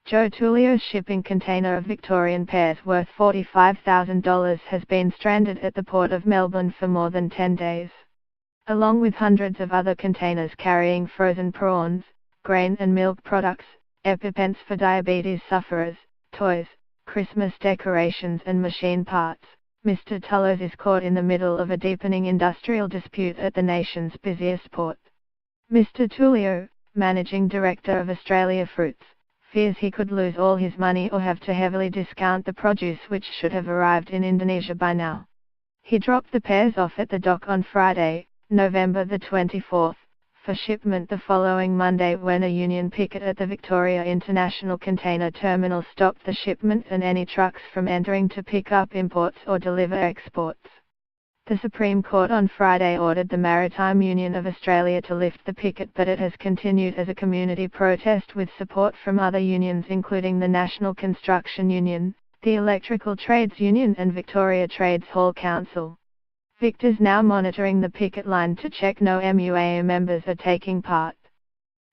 Joe Tullio's shipping container of Victorian pears worth $45,000 has been stranded at the port of Melbourne for more than 10 days. Along with hundreds of other containers carrying frozen prawns, grain and milk products, EpiPens for diabetes sufferers, toys, Christmas decorations and machine parts, Mr. Tullio's is caught in the middle of a deepening industrial dispute at the nation's busiest port. Mr. Tullio, Managing Director of Australia Fruits, fears he could lose all his money or have to heavily discount the produce which should have arrived in Indonesia by now. He dropped the pears off at the dock on Friday, November the 24th, for shipment the following Monday when a union picket at the Victoria International Container Terminal stopped the shipment and any trucks from entering to pick up imports or deliver exports. The Supreme Court on Friday ordered the Maritime Union of Australia to lift the picket, but it has continued as a community protest with support from other unions including the National Construction Union, the Electrical Trades Union and Victoria Trades Hall Council. VICT is now monitoring the picket line to check no MUA members are taking part.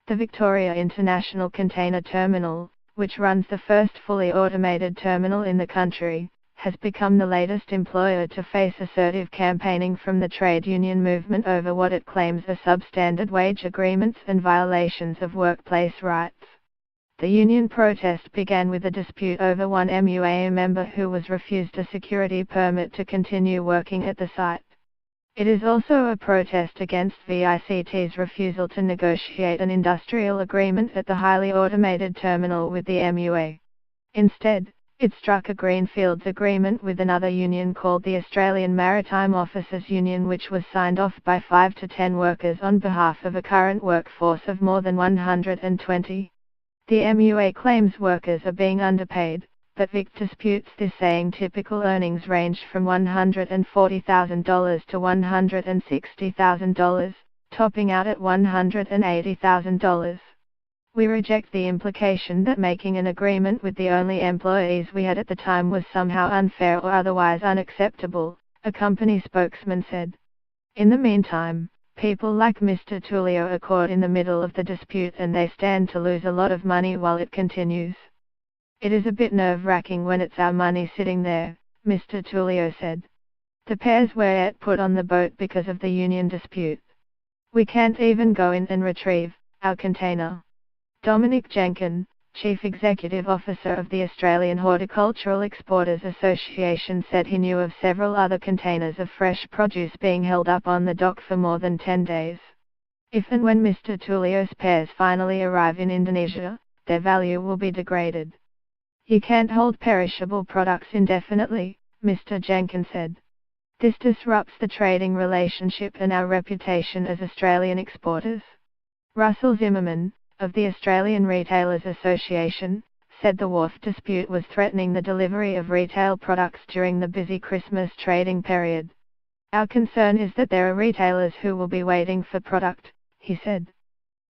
The Victoria International Container Terminal, which runs the first fully automated terminal in the country, has become the latest employer to face assertive campaigning from the trade union movement over what it claims are substandard wage agreements and violations of workplace rights. The union protest began with a dispute over one MUA member who was refused a security permit to continue working at the site. It is also a protest against VICT's refusal to negotiate an industrial agreement at the highly automated terminal with the MUA. Instead, it struck a greenfields agreement with another union called the Australian Maritime Officers Union, which was signed off by 5 to 10 workers on behalf of a current workforce of more than 120. The MUA claims workers are being underpaid, but VICT disputes this, saying typical earnings range from $140,000 to $160,000, topping out at $180,000. We reject the implication that making an agreement with the only employees we had at the time was somehow unfair or otherwise unacceptable, a company spokesman said. In the meantime, people like Mr. Tullio are caught in the middle of the dispute and they stand to lose a lot of money while it continues. It is a bit nerve-wracking when it's our money sitting there, Mr. Tullio said. The pears were put on the boat because of the union dispute. We can't even go in and retrieve our container. Dominic Jenkin, Chief Executive Officer of the Australian Horticultural Exporters Association, said he knew of several other containers of fresh produce being held up on the dock for more than 10 days. If and when Mr. Tullio's pears finally arrive in Indonesia, their value will be degraded. You can't hold perishable products indefinitely, Mr. Jenkins said. This disrupts the trading relationship and our reputation as Australian exporters. Russell Zimmerman, of the Australian Retailers Association, said the wharf dispute was threatening the delivery of retail products during the busy Christmas trading period. Our concern is that there are retailers who will be waiting for product, he said.